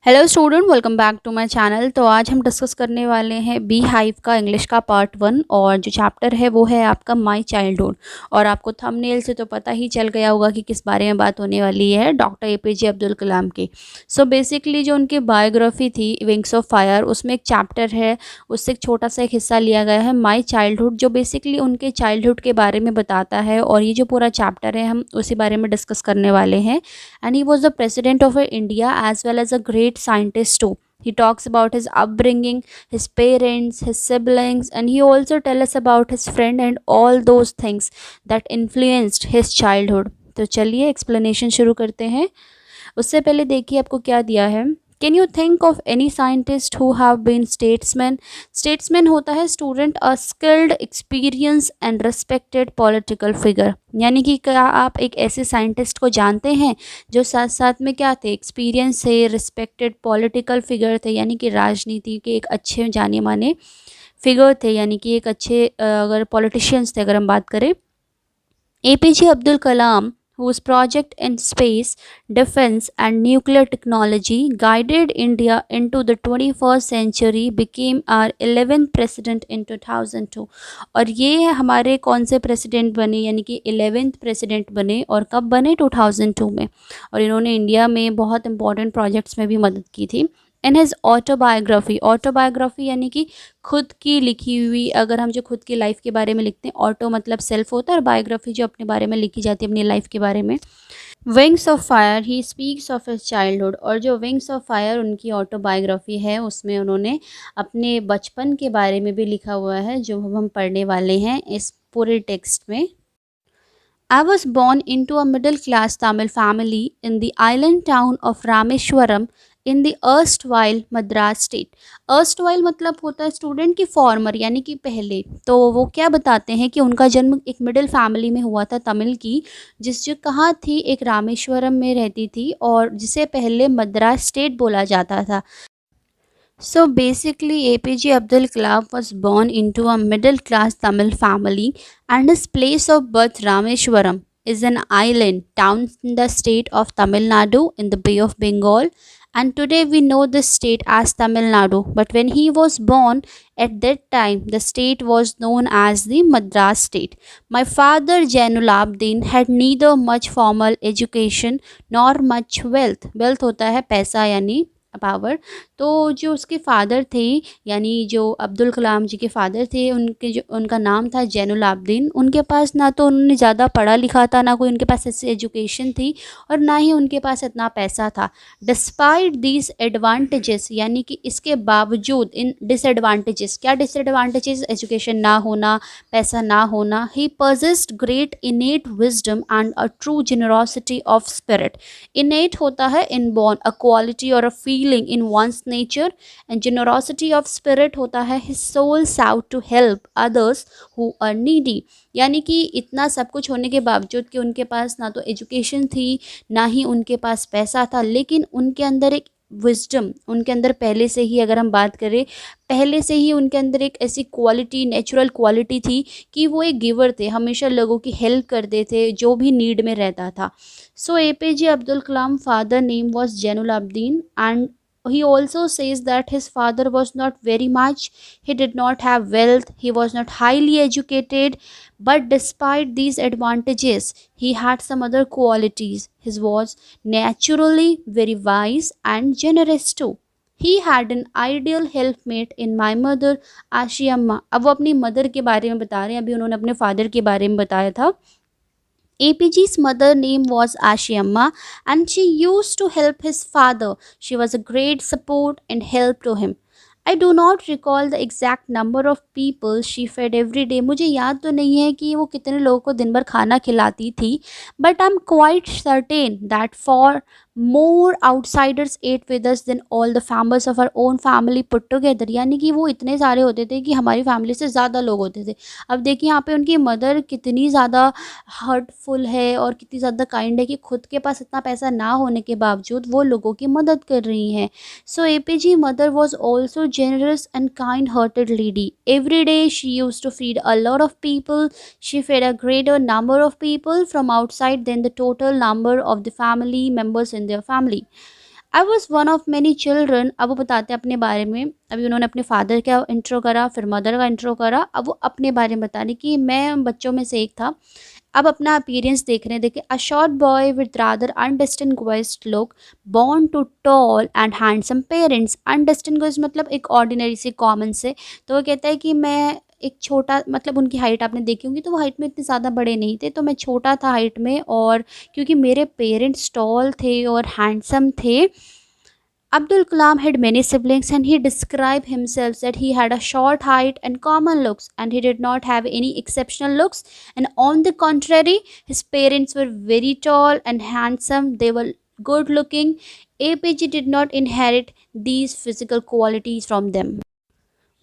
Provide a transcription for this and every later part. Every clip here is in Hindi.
Hello student, welcome back to my channel. तो आज हम डिस्कस करने वाले हैं बी हाइव का इंग्लिश का पार्ट 1 और जो चैप्टर है वो है आपका माय चाइल्डहुड। और आपको थंबनेल से तो पता ही चल गया होगा कि किस बारे में बात होने वाली है, डॉक्टर एपीजे अब्दुल कलाम की। सो बेसिकली जो उनकी बायोग्राफी थी विंग्स ऑफ फायर, उसमें एक चैप्टर है, उससे एक छोटा सा एक हिस्सा लिया गया है माई चाइल्डहुड, जो बेसिकली उनके चाइल्डहुड के बारे में बताता है। और ये जो पूरा चैप्टर है हम उसी बारे में डिस्कस करने वाले हैं। And he was the president of India as well as a great scientist too. He talks about his upbringing, his parents, his siblings, and he also tells us about his friend and all those things that influenced his childhood. तो चलिए एक्सप्लेनेशन शुरू करते हैं। उससे पहले देखिए आपको क्या दिया है। Can you think of any scientist who have been statesman. Statesman होता है student a skilled experience and respected political figure. यानी कि क्या आप एक ऐसे साइंटिस्ट को जानते हैं जो साथ साथ में क्या थे, एक्सपीरियंस थे, रिस्पेक्टेड पॉलिटिकल फिगर थे, यानी कि राजनीति के एक अच्छे जाने माने फिगर थे, यानी कि एक अच्छे अगर पॉलिटिशियंस थे अगर हम बात करें। APJ Abdul Kalam, whose project in space, defense, and nuclear technology guided India into the 21st century, became our 11th president in 2002। और ये हमारे कौन से प्रेसिडेंट बने, यानी कि 11th प्रेसिडेंट बने, और कब बने, 2002 में। और इन्होंने इंडिया में बहुत इंपॉर्टेंट प्रोजेक्ट्स में भी मदद की थी। इन हिज ऑटोबायोग्राफी, ऑटोबायोग्राफी यानी कि खुद की लिखी हुई, अगर हम जो खुद की लाइफ के बारे में लिखते हैं, ऑटो मतलब सेल्फ होता है और बायोग्राफी जो अपने बारे में लिखी जाती है अपनी लाइफ के बारे में। Wings of fire, he speaks of his childhood. और जो विंग्स ऑफ फायर उनकी ऑटोबायोग्राफी है उसमें उन्होंने अपने बचपन के बारे में भी लिखा हुआ है, जो हम पढ़ने वाले हैं इस पूरे टेक्स्ट में। I was born into a middle class Tamil family in the island town of Rameshwaram in the erstwhile Madras state। erstwhile मतलब होता है स्टूडेंट की फॉर्मर, यानी कि पहले। तो वो क्या बताते हैं कि उनका जन्म एक मिडिल फैमिली में हुआ था तमिल की, जिस जो कहाँ थी, एक रामेश्वरम में रहती थी, और जिसे पहले मद्रास स्टेट बोला जाता था। So basically, APJ Abdul Kalam was born into a middle class Tamil family, and his place of birth, Rameshwaram, is an island town in the state of Tamil Nadu in the Bay of Bengal. And today we know this state as Tamil Nadu. But when he was born, at that time, the state was known as the Madras state. My father, Jainul Abdin, had neither much formal education nor much wealth. Wealth होता है पैसा यानी पावर। तो जो उसके फादर थे, यानी जो अब्दुल कलाम जी के फादर थे, उनके जो उनका नाम था जैनुल आबदीन। उनके पास ना तो उन्होंने ज़्यादा पढ़ा लिखा था, ना कोई उनके पास ऐसी एजुकेशन थी, और ना ही उनके पास इतना पैसा था। डिस्पाइट दीज एडवांटेजेस, यानी कि इसके बावजूद इन डिसएडवांटेजेस, क्या डिसएडवांटेजेस, एजुकेशन ना होना, पैसा ना होना, he possessed great innate wisdom and a true generosity of spirit. Innate होता है इनबॉर्न, अ क्वालिटी और a feeling in one's nature, and generosity of spirit होता है his soul sought to help others who are needy. यानी कि इतना सब कुछ होने के बावजूद कि उनके पास ना तो एजुकेशन थी, ना ही उनके पास पैसा था, लेकिन उनके अंदर एक विजडम, उनके अंदर पहले से ही, अगर हम बात करें, पहले से ही उनके अंदर एक ऐसी क्वालिटी, नेचुरल क्वालिटी थी कि वो एक गिवर थे, हमेशा लोगों की हेल्प करते थे जो भी नीड में रहता था। So APJ Abdul Kalam father name was Jainul Abdin, and he also says that his father was not very much, he did not have wealth, he was not highly educated, but despite these advantages he had some other qualities. He was naturally very wise and generous too. He had an ideal helpmate in my mother Ashi Amma. अब वो अपनी मदर के बारे में बता रहे हैं, अभी उन्होंने अपने फादर के बारे में बताया था। APG's mother name was Ashiamma, and she used to help his father. She was a great support and help to him. I do not recall the exact number of people she fed every day। मुझे याद तो नहीं है कि वो कितने लोगों को दिन भर खाना खिलाती थी, but I'm quite certain that for more outsiders ate with us than all the members of our own family put together। यानी कि वो इतने सारे होते थे कि हमारी फैमिली से ज़्यादा लोग होते थे। अब देखिए यहाँ पे उनकी मदर कितनी ज़्यादा हर्टफुल है और कितनी ज़्यादा काइंड है कि खुद के पास इतना पैसा ना होने के बावजूद वो लोगों की मदद कर रही हैं। सो APG mother was also generous and kind-hearted lady। Every day she used to feed a lot of people। She fed a greater number of people from outside than the total number of the family members in their family। I was one of many children. अब वो बताते हैं अपने बारे में। अभी उन्होंने अपने फादर का इंट्रो करा, फिर मदर का इंट्रो करा, अब वो अपने बारे में बता रही कि मैं बच्चों में से एक था। अब अपना अपीयरेंस देख रहे हैं। देखिए, a short boy with rather undistinguished look, born to tall and handsome parents. Undistinguished मतलब एक ऑर्डिनरी से, कॉमन से। तो वो कहता है कि मैं एक छोटा, मतलब उनकी हाइट आपने देखी होंगी तो वो हाइट में इतने ज़्यादा बड़े नहीं थे, तो मैं छोटा था हाइट में, और क्योंकि मेरे पेरेंट्स टॉल थे और हैंडसम थे। Abdul Kalam had many siblings, and he described himself that he had a short height and common looks, and he did not have any exceptional looks. And on the contrary, his parents were very tall and handsome. They were good looking. APG did not inherit these physical qualities from them.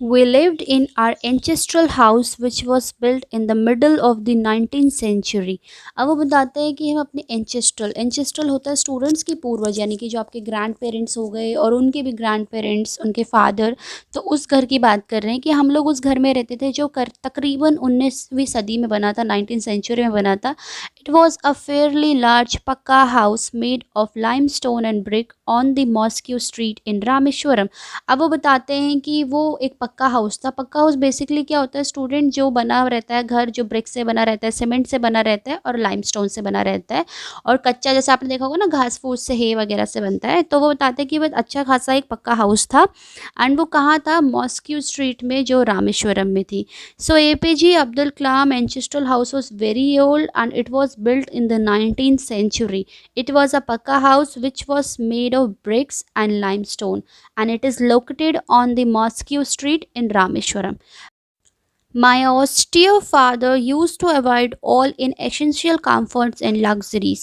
We lived in our ancestral house which was built in the middle of the 19th century. अब वो बताते हैं कि हम अपने एंचेस्ट्रल होता है स्टूडेंट्स की पूर्वज, यानी कि जो आपके ग्रैंड पेरेंट्स हो गए और उनके भी ग्रैंड पेरेंट्स, उनके फादर, तो उस घर की बात कर रहे हैं कि हम लोग उस घर में रहते थे जो तकरीबन 19वीं सदी में बना था, 19th सेंचुरी में बना था। It was a fairly large pucca house made of limestone and brick on the mosque street in Rameswaram. अब वो बताते हैं कि वो एक पक्का हाउस था। पक्का हाउस बेसिकली क्या होता है स्टूडेंट, जो बना रहता है घर, जो ब्रिक से बना रहता है, सीमेंट से बना रहता है और लाइमस्टोन से बना रहता है। और कच्चा, जैसे आपने देखा होगा ना, घास फूस से, हे वगैरह से बनता है। तो वो बताते हैं कि वो अच्छा खासा एक पक्का हाउस था। एंड वो कहाँ था? मॉस्क्यू स्ट्रीट में, जो रामेश्वरम में थी। So APJ Abdul Kalam ancestral house was very old and it was built in the 19th century. It was a pakka house which was made of bricks and limestone, and it is located on the Mosque Street in Rameshwaram. My austere father used to avoid all inessential comforts and luxuries.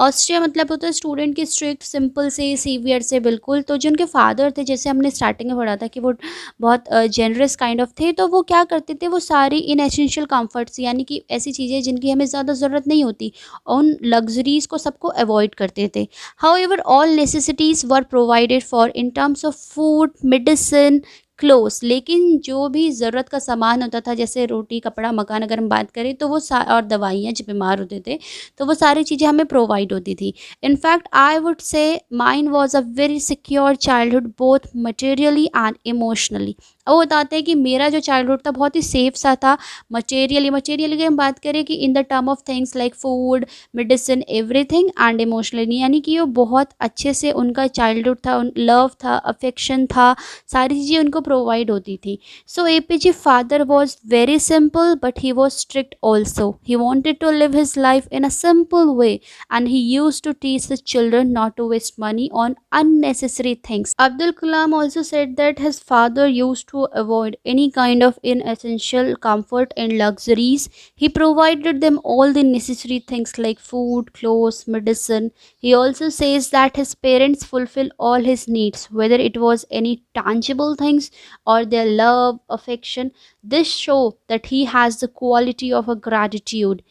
Austere मतलब होता है स्टूडेंट की स्ट्रिक्ट, सिंपल से, सीवियर से बिल्कुल। तो जो उनके फादर थे, जैसे हमने स्टार्टिंग में पढ़ा था कि वो बहुत जेनरस काइंड ऑफ थे, तो वो क्या करते थे, वो सारी इनएसेंशियल कंफर्ट्स, यानी कि ऐसी चीज़ें जिनकी हमें ज़्यादा ज़रूरत नहीं होती, उन लग्जरीज़ को सबको अवॉइड करते थे। However all necessities were provided for in terms of food, medicine, clothes. लेकिन जो भी ज़रूरत का सामान होता था, जैसे रोटी, कपड़ा, मकान, अगर हम बात करें तो वो और दवाइयाँ, जब बीमार होते थे तो वो सारी चीज़ें हमें प्रोवाइड होती थी। In fact I would say mine was a very secure childhood both materially and emotionally. अब वो बताते हैं कि मेरा जो चाइल्डहुड था बहुत ही सेफ सा था। मटेरियली की हम बात करें कि in the term of things like food, medicine, everything, and emotionally, यानी कि वो बहुत अच्छे से उनका चाइल्डहुड था, लव था, अफेक्शन था, सारी चीज़ें उनको प्रोवाइड होती थी। So APJ father was very simple but he was strict also. He wanted to live his life in a simple way and he used to teach his children not to waste money on unnecessary things. Abdul Kalam also said that his father used to avoid any kind of inessential comfort and luxuries. He provided them all the necessary things like food, clothes, medicine. He also says that his parents fulfill all his needs, whether it was any tangible things or their love, affection. This show that he has the quality of a gratitude.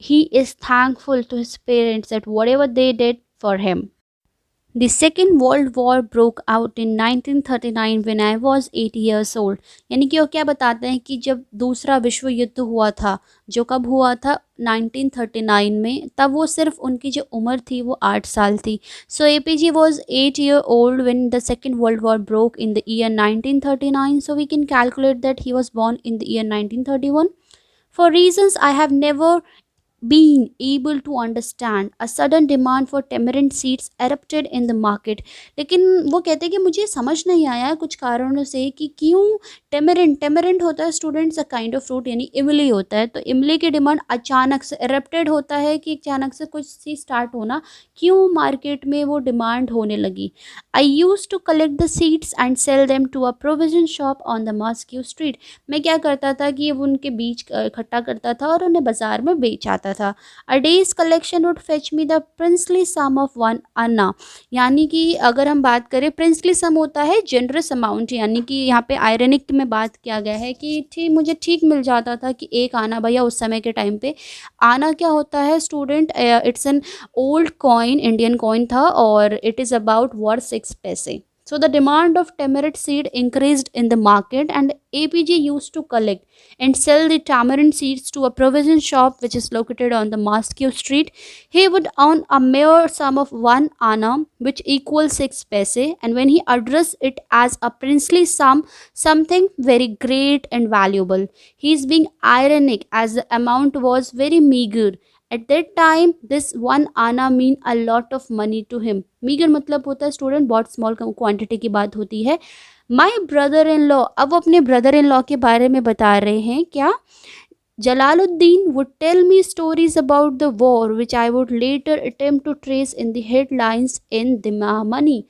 He is thankful to his parents that whatever they did for him. The Second World War broke out in 1939 when I was 8 years old. यानी कि वो क्या बताते हैं कि जब दूसरा विश्व युद्ध हुआ था, जो कब हुआ था 1939 में, तब वो सिर्फ उनकी जो उम्र थी वो 8 साल थी। So APJ was 8 year old when the Second World War broke in the year 1939. So we can calculate that he was born in the year 1931. For reasons I have never being able to understand, a sudden demand for tamarind seeds erupted in the market. लेकिन वो कहते हैं कि मुझे समझ नहीं आया कुछ कारणों से कि क्यों टेमरिंड होता है students, a kind of fruit, यानी इमली होता है। तो इमली की डिमांड अचानक से एरप्टेड होता है कि अचानक से कुछ सी स्टार्ट होना, क्यों मार्केट में वो डिमांड होने लगी। I used to collect the seeds and sell them to a provision shop on the mosque street. मैं क्या करता था कि वो उनके बीज इकट्ठा करता था और उन्हें बाजार में बेच आता था। A day's collection would fetch me the princely sum of 1 anna. यानी कि अगर हम बात करें, प्रिंसली सम होता है जनरस अमाउंट, यानी कि यहाँ पे आयरनिक में बात किया गया है कि ठीक मुझे ठीक मिल जाता था कि 1 आना। भैया उस समय के टाइम पे आना क्या होता है student, it's an old coin, Indian coin था और इट इज़ अबाउट वर्थ 6 पैसे। So the demand of tamarind seed increased in the market, and APG used to collect and sell the tamarind seeds to a provision shop which is located on the Moscow street. He would earn a mere sum of 1 anna, which equals 6 paise, and when he addressed it as a princely sum, something very great and valuable. He is being ironic as the amount was very meager. At that time, this 1 anna mean a lot of money to him. Meager मतलब होता है स्टूडेंट, बहुत स्मॉल क्वांटिटी की बात होती है. माई ब्रदर इन लॉ, अब वो अपने ब्रदर इन लॉ के बारे में बता रहे हैं क्या. Jalaluddin would tell me stories about the war, which I would later attempt to trace in the headlines in Dimamani.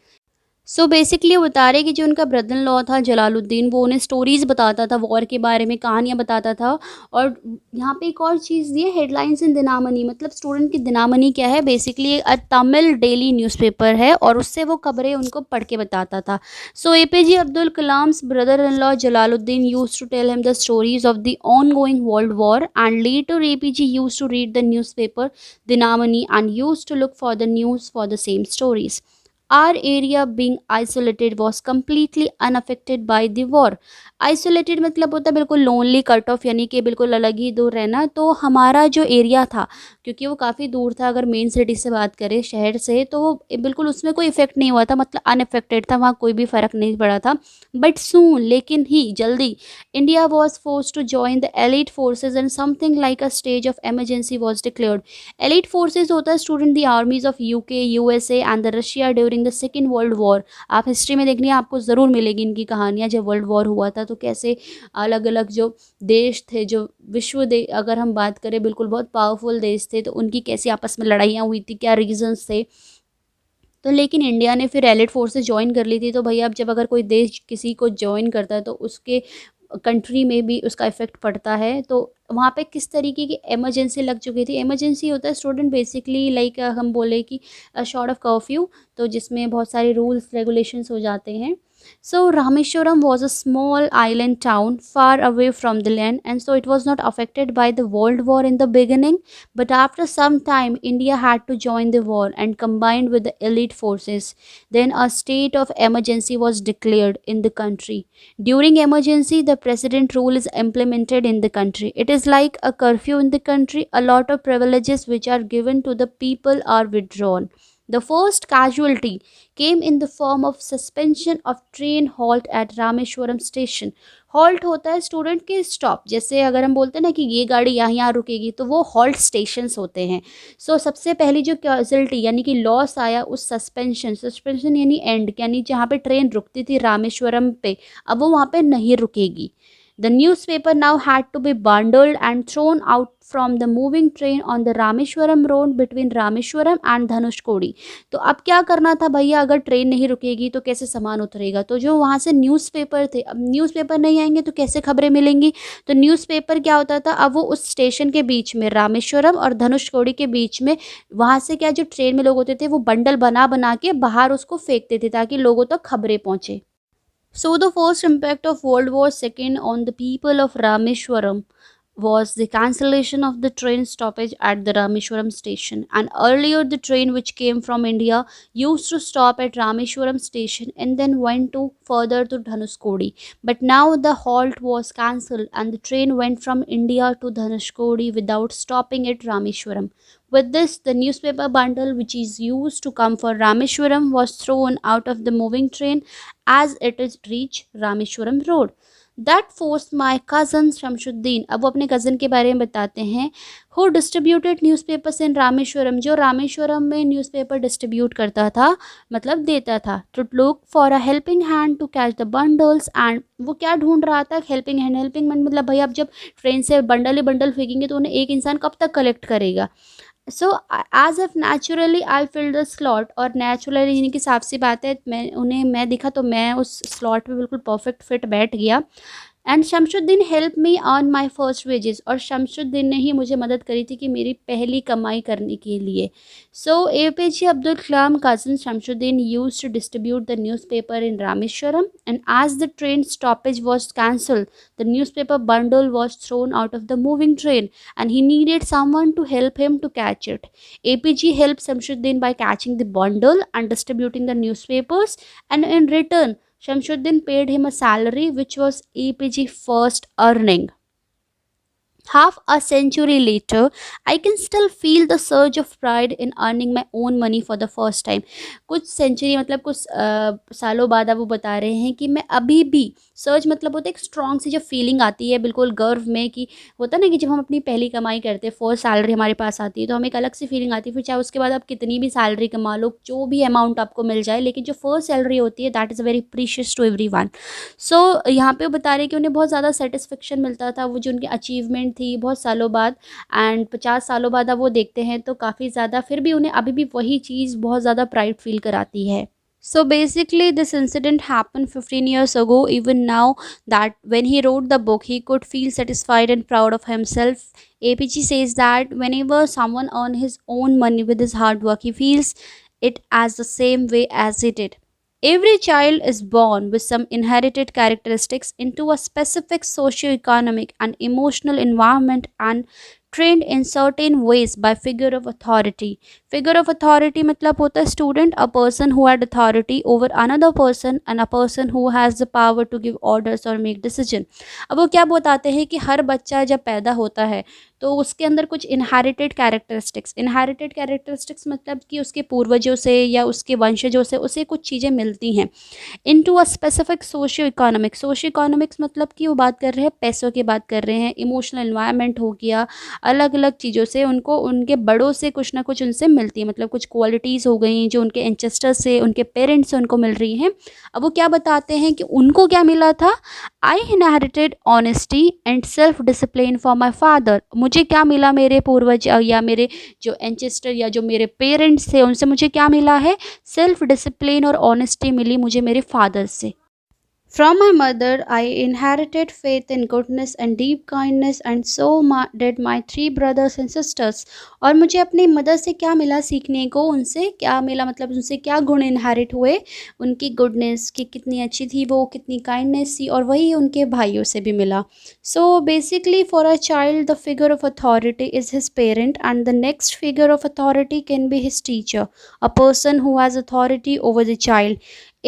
So basically वो बता रहे कि जो उनका ब्रदर इन लॉ था जलालुद्दीन, वो उन्हें स्टोरीज़ बताता था वॉर के बारे में, कहानियाँ बताता था. और यहाँ पे एक और चीज़ दी है, हेडलाइंस इन दिनामनी, मतलब स्टूडेंट की दिनामनी क्या है, बेसिकली तमिल डेली न्यूज़पेपर है और उससे वो खबरें उनको पढ़ के बताता था. So APJ Abdul Kalam's brother in law Jalaluddin used to tell him the stories of the ongoing world war, and later APJ used to read the newspaper Dinamani and used to look for the news for the same stories. Our area being isolated was completely unaffected by the war. Isolated मतलब होता है बिल्कुल लोनली, कट ऑफ, यानी कि बिल्कुल अलग ही दूर रहना. तो हमारा जो एरिया था, क्योंकि वो काफ़ी दूर था, अगर मेन सिटी से बात करें शहर से, तो वो बिल्कुल उसमें कोई इफेक्ट नहीं हुआ था, मतलब अनअफेक्टेड था, वहाँ कोई भी फ़र्क नहीं पड़ा था. बट सून, लेकिन ही जल्दी, India was force to join the elite forces and something like a stage of emergency was declared. Elite forces होता है student the armies of UK, USA and the Russia during the second world war. आप हिस्ट्री में देखनी है, आपको ज़रूर मिलेगी इनकी कहानियाँ. जब वर्ल्ड वॉर हुआ था तो कैसे अलग अलग जो देश थे, जो विश्व अगर हम बात करें बिल्कुल बहुत पावरफुल देश थे, तो उनकी कैसी आपस में लड़ाइयाँ हुई थी, क्या रीजंस थे. तो लेकिन इंडिया ने फिर एलिट फोर्सेस ज्वाइन कर ली थी. तो भैया अब जब अगर कोई देश किसी को ज्वाइन करता है तो उसके कंट्री में भी उसका इफेक्ट पड़ता है. तो वहाँ पे किस तरीके की इमरजेंसी लग चुकी थी. इमरजेंसी होता है स्टूडेंट बेसिकली लाइक हम बोले कि शॉर्ट ऑफ कर्फ्यू, तो जिसमें बहुत सारे रूल्स रेगुलेशंस हो जाते हैं. So Rameshwaram was a small island town far away from the land, and so it was not affected by the World War in the beginning. But after some time, India had to join the war and combined with the elite forces. Then a state of emergency was declared in the country. During emergency, the president rule is implemented in the country. It is like a curfew in the country. A lot of privileges which are given to the people are withdrawn. The first casualty came in the form of suspension of train halt at Rameshwaram station. Halt होता है स्टूडेंट के स्टॉप, जैसे अगर हम बोलते हैं ना कि ये गाड़ी यहाँ रुकेगी, तो वो हॉल्ट स्टेशंस होते हैं. सो सबसे पहली जो कैजुअलिटी यानी कि लॉस आया उस सस्पेंशन यानी एंड, यानी जहाँ पे ट्रेन रुकती थी रामेश्वरम पे, अब वो वहाँ पे नहीं रुकेगी. The newspaper now had to be bundled and thrown out from the moving train on the Rameshwaram road between Rameshwaram and Dhanushkodi. तो अब क्या करना था भैया, अगर ट्रेन नहीं रुकेगी तो कैसे सामान उतरेगा. तो जो वहाँ से न्यूज़पेपर थे, अब न्यूज़पेपर नहीं आएंगे तो कैसे खबरें मिलेंगी. तो न्यूज़पेपर क्या होता था, अब वो उस स्टेशन के बीच में रामेश्वरम और धनुषकोडी के बीच में, वहाँ से क्या जो ट्रेन में लोग होते थे वो बंडल बना बना के बाहर उसको फेंकते थे ताकि लोगों तक खबरें पहुँचे. So the first impact of World War II on the people of Rameshwaram was the cancellation of the train stoppage at the Rameshwaram station. And earlier the train which came from India used to stop at Rameshwaram station and then went to further to Dhanushkodi. But now the halt was cancelled and the train went from India to Dhanushkodi without stopping at Rameshwaram. With this, the newspaper bundle which is used to come for Rameshwaram was thrown out of the moving train as it is reached Rameshwaram road. That forced my cousin Shamsuddin, अब वो अपने कज़न के बारे में बताते हैं, who distributed newspapers in Rameswaram, जो रामेश्वरम में न्यूज़पेपर डिस्ट्रीब्यूट करता था, मतलब देता था, to look for a helping hand to catch the bundles. and वो क्या ढूंढ रहा था, हेल्पिंग हैंड. हेल्पिंग हैंड मतलब भाई आप जब ट्रेन से बंडल ही बंडल फेंकेंगे तो उन्हें एक इंसान कब तक कलेक्ट करेगा. So as if naturally I fill the slot, और नेचुरली यानी कि साफ सी बात है, मैं दिखा तो मैं उस स्लॉट में बिल्कुल परफेक्ट फिट बैठ गया. And Shamsuddin help me earn my first wages, और शमशुद्दीन ने ही मुझे मदद करी थी कि मेरी पहली कमाई करने के लिए. सो APJ Abdul Kalam cousin Shamsuddin used to distribute the newspaper in Rameshwaram, and as the train stoppage was cancelled, the newspaper bundle was thrown out of the moving train, and he needed someone to help him to catch it. APG helped Shamsuddin by catching the bundle and distributing the newspapers, and in return, Shamsuddin paid him a salary which was APG first earning. Half a century later, I can still feel the surge of pride in earning my own money for the first time. कुछ सेंचुरी मतलब कुछ सालों बाद अब वो बता रहे हैं कि मैं अभी भी, सर्ज मतलब होता है एक स्ट्रॉन्ग सी जो फीलिंग आती है बिल्कुल गर्व में, कि होता है ना कि जब हम अपनी पहली कमाई करते हैं, फर्स्ट सैलरी हमारे पास आती है, तो हमें एक अलग सी फीलिंग आती है. फिर चाहे उसके बाद आप कितनी भी सैलरी कमा लो, जो भी अमाउंट आपको मिल जाए, लेकिन जो फर्स्ट सैलरी होती है that is very precious to everyone. So यहाँ पे वो बता रहे हैं कि उन्हें बहुत ज़्यादा सेटिस्फेक्शन मिलता था, वो जो उनकी अचीवमेंट थी बहुत सालों बाद, एंड 50 सालों बाद अब वो देखते हैं तो काफ़ी ज़्यादा, फिर भी उन्हें अभी भी वही चीज़ बहुत ज़्यादा प्राइड फील कराती है. So basically this incident happened 15 years ago. Even now, that when he wrote the book, he could feel satisfied and proud of himself. APG says that whenever someone earns his own money with his hard work, he feels it as the same way as he did. Every child is born with some inherited characteristics into a specific socio-economic and emotional environment and trained in certain ways by figure of authority. Figure of authority मतलब होता है student, a person who had authority over another person and a person who has the power to give orders or make decision. अब वो क्या बताते हैं कि हर बच्चा जब पैदा होता है तो उसके अंदर कुछ इनहेरिटेड कैरेक्टरिस्टिक्स मतलब कि उसके पूर्वजों से या उसके वंशजों से उसे कुछ चीज़ें मिलती हैं. Into a specific socio economics मतलब कि वो बात कर रहे हैं, पैसों की बात कर रहे हैं, इमोशनल एनवायरनमेंट हो गया, अलग अलग चीज़ों से उनको उनके बड़ों से कुछ ना कुछ उनसे मिलती है, मतलब कुछ क्वालिटीज़ हो गई जो उनके एंसेस्टर्स से, उनके पेरेंट्स से उनको मिल रही हैं. अब वो क्या बताते हैं कि उनको क्या मिला था. आई inherited honesty and self discipline for my father. मुझे क्या मिला मेरे पूर्वज या मेरे जो एंसेस्टर या जो मेरे पेरेंट्स थे उनसे मुझे क्या मिला है, सेल्फ डिसिप्लिन और ऑनेस्टी मिली मुझे मेरे फादर से. From my mother, I inherited faith in goodness and deep kindness, and so did my 3 brothers and sisters. और मुझे अपनी मदर से क्या मिला सीखने को, उनसे क्या मिला मतलब उनसे क्या गुण इनहेरिट हुए, उनकी गुडनेस कि कितनी अच्छी थी वो, कितनी काइंडनेस थी, और वही उनके भाइयों से भी मिला. So basically for a child the figure of authority is his parent, and the next figure of authority can be his teacher, a person who has authority over the child.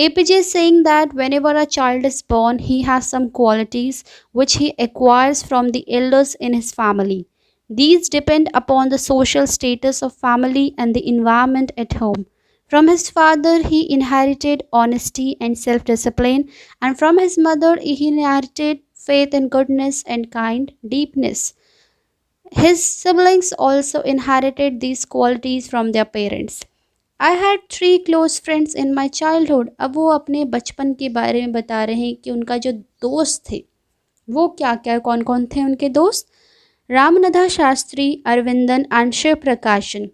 APJ is saying that whenever a child is born, he has some qualities which he acquires from the elders in his family. These depend upon the social status of family and the environment at home. From his father, he inherited honesty and self-discipline, and from his mother, he inherited faith and goodness and kind deepness. His siblings also inherited these qualities from their parents. I had 3 close friends in my childhood. अब वो अपने बचपन के बारे में बता रहे हैं कि उनका जो दोस्त थे वो क्या क्या कौन कौन थे उनके दोस्त. रामनधा शास्त्री, अरविंदन एंड शिव प्रकाशन,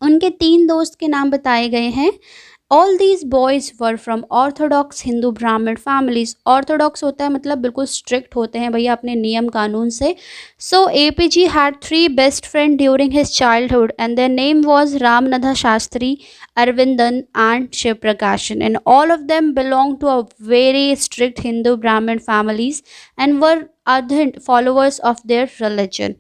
उनके 3 दोस्त के नाम बताए गए हैं. All these boys were from Orthodox Hindu Brahmin families. Orthodox होता है मतलब बिल्कुल स्ट्रिक्ट होते हैं भैया अपने नियम कानून से. So APG had 3 best friend during his childhood, and their name was Ramanadha Shastri, Aravindan and Shiva Prakasan, and all of them belong to a very strict Hindu Brahmin families and were ardent followers of their religion.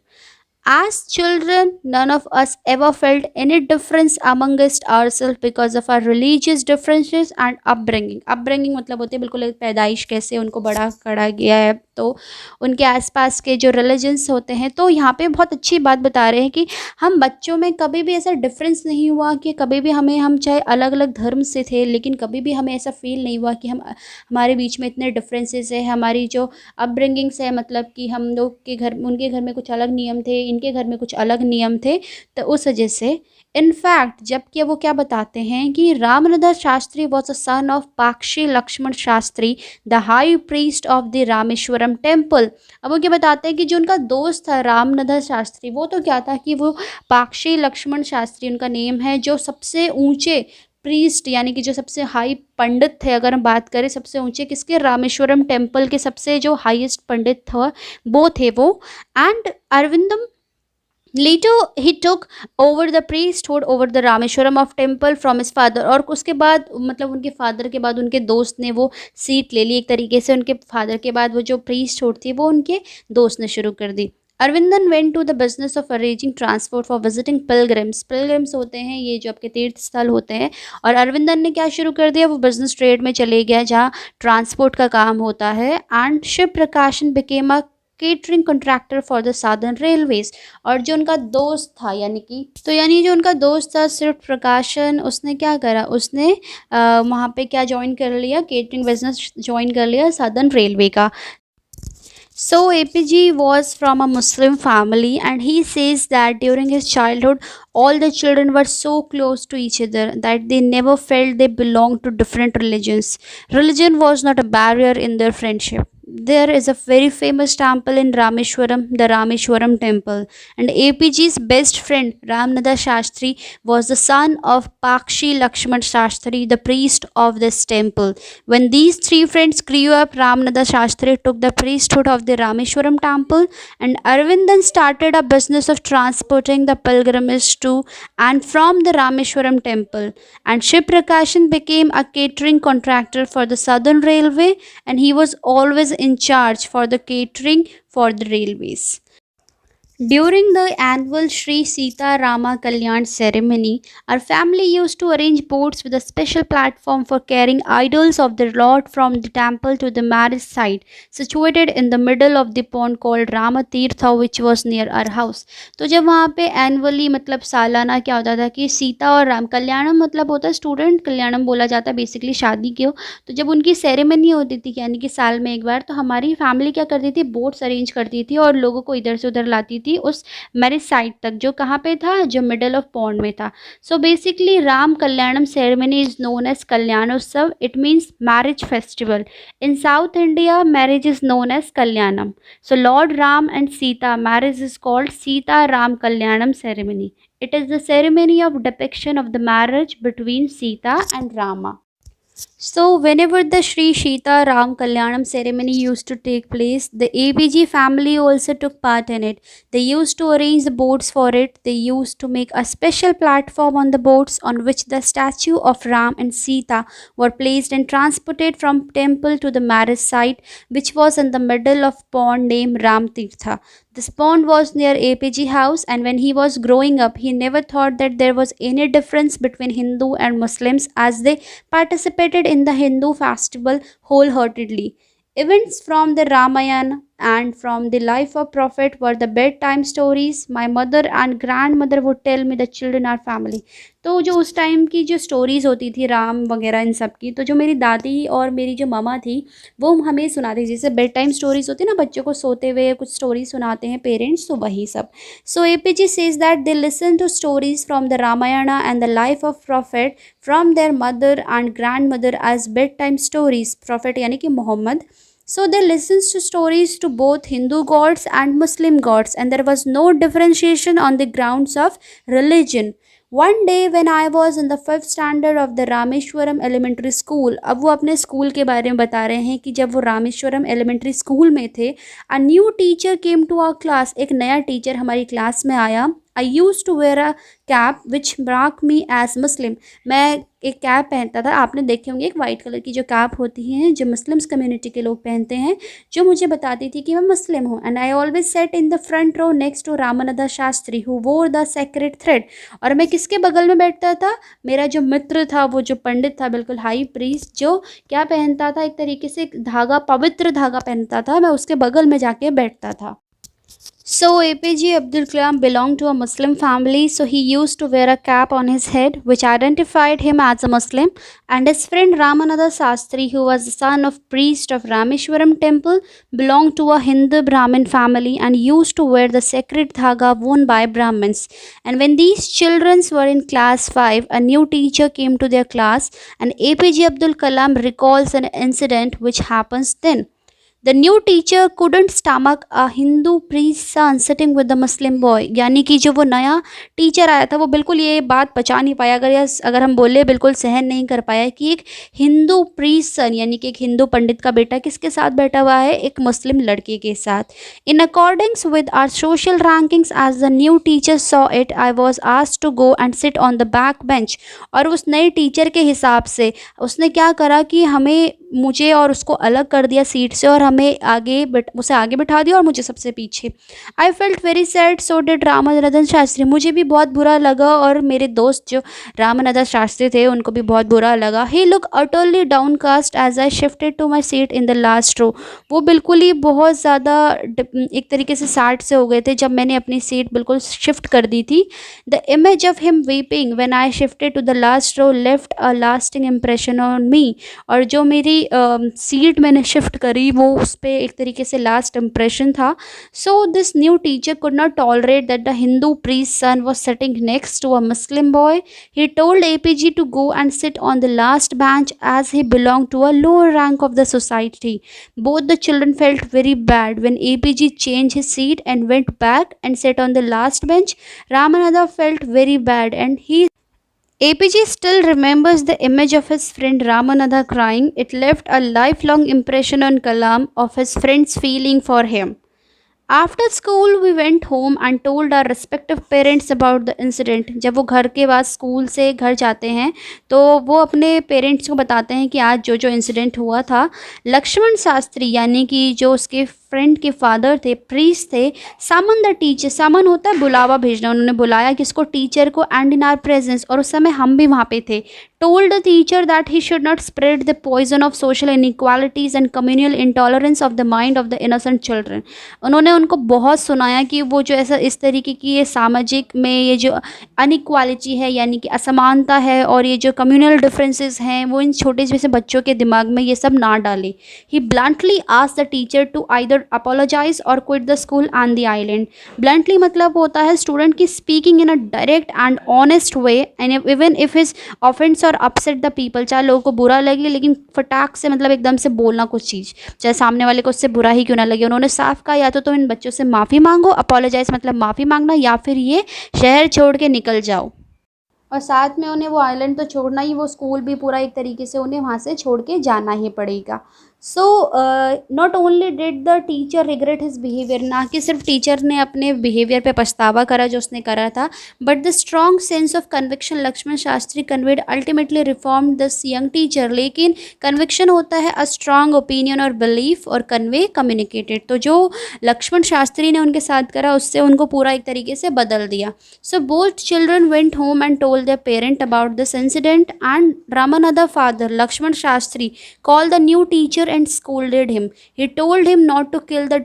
As children, none of us ever felt any difference amongst ourselves because of our religious differences and upbringing. Upbringing मतलब होती है बिल्कुल एक पैदाइश, कैसे उनको बड़ा करा गया है, तो उनके आसपास के जो रिलीजन्स होते हैं. तो यहाँ पे बहुत अच्छी बात बता रहे हैं कि हम बच्चों में कभी भी ऐसा डिफरेंस नहीं हुआ कि कभी भी हम चाहे अलग अलग धर्म से थे, लेकिन कभी भी हमें ऐसा फील नहीं हुआ कि हमारे बीच में इतने डिफरेंसेस है. हमारी जो अपब्रिंगिंग्स है मतलब कि हम लोग के घर, उनके घर में कुछ अलग नियम थे, इनके घर में कुछ अलग नियम थे, तो उस वजह से इनफैक्ट जबकि वो क्या बताते हैं कि Ramanadha Shastri was a son of Pakshi Lakshmana Shastri, the high priest of the Rameswaram temple. अब वो क्या बताते हैं कि जो उनका दोस्त था रामनधा शास्त्री, वो तो क्या था कि वो पाक्षी लक्ष्मण शास्त्री उनका नेम है, जो सबसे ऊंचे प्रीस्ट यानी कि जो सबसे हाई पंडित थे, अगर हम बात करें सबसे ऊंचे किसके, रामेश्वरम टेम्पल के सबसे जो हाईएस्ट पंडित था वो थे वो। And Aravindan later he took over the priesthood over the Rameswaram of temple from his father, और उसके बाद मतलब उनके फादर के बाद उनके दोस्त ने वो सीट ले ली एक तरीके से। उनके फादर के बाद वो जो priesthood थी वो उनके दोस्त ने शुरू कर दी। Aravindan went to the business of arranging transport for visiting pilgrims। Pilgrims होते हैं ये जो आपके तीर्थ स्थल होते हैं, और अरविंदन ने क्या शुरू कर दिया, वो बिजनेस ट्रेड में चले गया जहाँ ट्रांसपोर्ट का काम होता है। एंड शिव प्रकाशन became a catering contractor for the southern railways. और जो उनका दोस्त था यानी जो उनका दोस्त था सिर्फ प्रकाशन, उसने क्या करा, उसने वहाँ पे क्या ज्वाइन कर लिया, केटरिंग बिजनेस ज्वाइन कर लिया साउदर्न रेलवे का। So APG was from a Muslim family, and he says that during his childhood all the children were so close to each other that they never felt they belonged to different religions. Religion was not a barrier in their friendship. There is a very famous temple in Rameshwaram, the Rameshwaram temple, and APG's best friend Ramnada Shastri was the son of Pakshi Lakshman Shastri, the priest of this temple. When these three friends grew up, Ramnada Shastri took the priesthood of the Rameshwaram temple, and Arvindan started a business of transporting the pilgrimage to and from the Rameshwaram temple. And Shiv Prakashan became a catering contractor for the Southern Railway, and he was always in charge for the catering for the railways. During the annual Sri Sita Rama Kalyan ceremony, our family used to arrange boats with a special platform for carrying idols of the Lord from the temple to the marriage site, situated in the middle of the pond called Rama Tirtha, which was near our house. तो जब वहाँ पे एनुअली मतलब सालाना क्या होता था कि सीता और राम, कल्याणम मतलब होता है स्टूडेंट, कल्याणम बोला जाता है बेसिकली शादी की हो, तो जब उनकी सेरेमनी होती थी यानी कि साल में एक बार, तो हमारी फैमिली क्या करती थी, बोट्स अरेंज करती थी और लोगों को इधर से उधर लाती थी उस मैरिज साइट तक, जो कहाँ पे था, जो मिडल ऑफ पॉन्ड में था। So basically Ram Kalyanam ceremony is known as Kalyanotsav. It means marriage festival. In South India marriage is known as Kalyanam. So lord Ram and Sita marriage is called Sita Ram Kalyanam ceremony. It is the ceremony of depiction of the marriage between Sita and Rama. So whenever the Sri Sita Ram Kalyanam ceremony used to take place, the APG family also took part in it. They used to arrange the boats for it. They used to make a special platform on the boats on which the statue of Ram and Sita were placed and transported from temple to the marriage site, which was in the middle of pond named Ram Tirtha. This pond was near APG house, and when he was growing up, he never thought that there was any difference between Hindu and Muslims, as they participated in the Hindu festival wholeheartedly. Events from the Ramayana and from the life of Prophet were the bedtime stories. My mother and grandmother would tell me the children are family. तो जो उस टाइम की जो स्टोरीज़ होती थी राम वगैरह इन सब की, तो जो मेरी दादी और मेरी जो मामा थी वो हमें सुनाती थी। जैसे बेड टाइम स्टोरीज़ होती है ना, बच्चों को सोते हुए कुछ स्टोरी सुनाते हैं पेरेंट्स, तो वही सब। So APG says that they listen to stories from the Ramayana and the life of prophet from their mother and grandmother as bedtime stories. Prophet यानी कि Mohammad. So they listened to stories to both Hindu gods and Muslim gods, and there was no differentiation on the grounds of religion. One day when I was in the 5th standard of the Rameshwaram Elementary School, अब वो अपने स्कूल के बारे में बता रहे हैं कि जब वो रामेश्वरम एलिमेंट्री स्कूल में थे, a new teacher came to our class, एक नया टीचर हमारी क्लास में आया। I used to wear a cap which marked me as Muslim. मैं एक कैप पहनता था, आपने देखे होंगे एक वाइट कलर की जो कैप होती हैं जो मुस्लिम्स कम्युनिटी के लोग पहनते हैं, जो मुझे बताती थी कि मैं मुस्लिम हूँ। And I always sat in the front row next to Ramananda Sastry who wore the sacred thread. और मैं किसके बगल में बैठता था, मेरा जो मित्र था, वो जो पंडित था, बिल्कुल हाई प्रीस्ट, जो क्या पहनता था, एक तरीके से धागा, पवित्र धागा पहनता था, मैं उसके बगल में जाके बैठता था। So APJ Abdul Kalam belonged to a Muslim family, so he used to wear a cap on his head which identified him as a Muslim, and his friend Ramananda Shastri, who was the son of priest of Rameshwaram temple, belonged to a Hindu Brahmin family and used to wear the sacred dhaga worn by Brahmins. And when these children were in class 5, a new teacher came to their class, and APJ Abdul Kalam recalls an incident which happens then. The new teacher couldn't stomach a Hindu priest son sitting with the Muslim boy, यानी कि जो वो नया टीचर आया था वो बिल्कुल ये बात पचा नहीं पाया, अगर हम बोले बिल्कुल सहन नहीं कर पाया कि एक हिंदू प्रीस्ट सन यानी कि एक हिंदू पंडित का बेटा किसके साथ बैठा हुआ है, एक मुस्लिम लड़के के साथ। In accordance with our social rankings as the new teacher saw it I was asked to go and sit on the back bench. और उस नए टीचर के हिसाब से उसने क्या करा कि मुझे और उसको अलग कर दिया सीट से और उसे आगे बिठा दिया और मुझे सबसे पीछे। I felt very sad, so did Ramanandan Shastri. मुझे भी बहुत बुरा लगा और मेरे दोस्त जो रामानंदन शास्त्री थे उनको भी बहुत बुरा लगा। He look utterly downcast as I shifted to my seat in the last row. वो बिल्कुल ही बहुत ज़्यादा एक तरीके से सैड से हो गए थे जब मैंने अपनी सीट बिल्कुल शिफ्ट कर दी थी। The image of him weeping when I shifted to the last row left a lasting impression on me. और जो मेरी सीट मैंने शिफ्ट करी वो उस पर एक तरीके से लास्ट इम्प्रेशन था। So this new teacher could not tolerate that the Hindu priest son was sitting next to a Muslim boy. He told APG to go and sit on the last bench as he belonged to a lower rank of the society. Both the children felt very bad when APG changed his seat and went back and sat on the last bench. Ramananda felt very bad and APG still remembers the image of his friend Ramananda crying. It left a lifelong impression on Kalam of his friend's feeling for him. After school we went home and told our respective parents about the incident. जब वो घर के बाद स्कूल से घर जाते हैं तो वो अपने पेरेंट्स को बताते हैं कि आज जो जो इंसिडेंट हुआ था। लक्ष्मण शास्त्री यानी कि जो उसके फ्रेंड के फादर थे, प्रीस्ट थे, समन द टीचर, समन होता है बुलावा भेजना, उन्होंने बुलाया किसको, टीचर को, एंड इन आर प्रेजेंस, और उस समय हम भी वहाँ पे थे। Told the teacher that he should not spread the poison of social inequalities and communal intolerance of the mind of the innocent children. उन्होंने उनको बहुत सुनाया कि वो जो ऐसा इस तरीके की ये सामाजिक में ये जो अनइक्वालिटी है यानी कि असमानता है और ये जो कम्युनल डिफरेंसेस हैं वो इन छोटे जैसे बच्चों के दिमाग में ये सब ना डाले। He bluntly asked the teacher to either apologize or quit the school and the island. Bluntly मतलब होता है स्टूडेंट की speaking in a direct and honest way and even if his offense or upset the people, चाहे लोगों को बुरा लगे लेकिन फटाक से मतलब एकदम से बोलना कुछ चीज़, चाहे सामने वाले को उससे बुरा ही क्यों ना लगे। उन्होंने साफ कहा या तो तुम इन बच्चों से माफ़ी मांगो, apologize मतलब माफ़ी मांगना, या फिर ये शहर छोड़ के निकल जाओ। और साथ में उन्हें वो आइलैंड तो छोड़ना ही, वो स्कूल भी पूरा एक तरीके से उन्हें वहाँ से छोड़ के जाना ही पड़ेगा। So not only did the teacher regret his behaviour, ना कि सिर्फ टीचर ने अपने बिहेवियर पे पछतावा करा जो उसने करा था, but the strong sense of conviction Lakshmana Sastry conveyed ultimately reform this young teacher. लेकिन कन्विक्शन होता है अ स्ट्रॉन्ग ओपिनियन और बिलीफ और कन्वे कम्युनिकेटेड, तो जो लक्ष्मण शास्त्री ने उनके साथ करा उससे उनको पूरा एक तरीके से बदल दिया। So both children went home and told there parent about this incident and Ramananda father Lakshman Shastri called the new teacher and scolded him. He told him not to kill the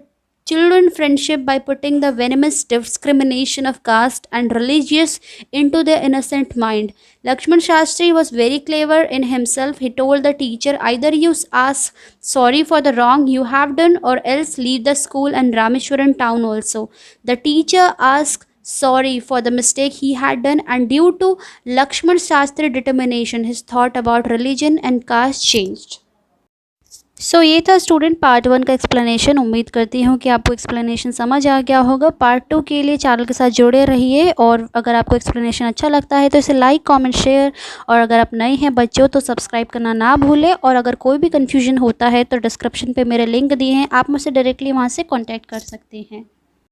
children friendship by putting the venomous discrimination of caste and religious into their innocent mind. Lakshman Shastri was very clever in himself. He told the teacher, either you ask sorry for the wrong you have done or else leave the school and Rameshwaram town also. The teacher asked sorry for the mistake he had done and due to Lakshman Shastri determination his thought about religion and caste changed. सो ये था स्टूडेंट पार्ट 1 का एक्सप्लेनेशन। उम्मीद करती हूँ कि आपको एक्सप्लेनेशन समझ आ गया होगा। पार्ट 2 के लिए चैनल के साथ जुड़े रहिए और अगर आपको एक्सप्लेनेशन अच्छा लगता है तो इसे लाइक कमेंट शेयर, और अगर आप नए हैं बच्चों तो सब्सक्राइब करना ना भूलें। और अगर कोई भी कन्फ्यूजन होता है तो डिस्क्रिप्शन पे मेरे लिंक दिए हैं, आप मुझसे डायरेक्टली वहाँ से कॉन्टैक्ट कर सकते हैं।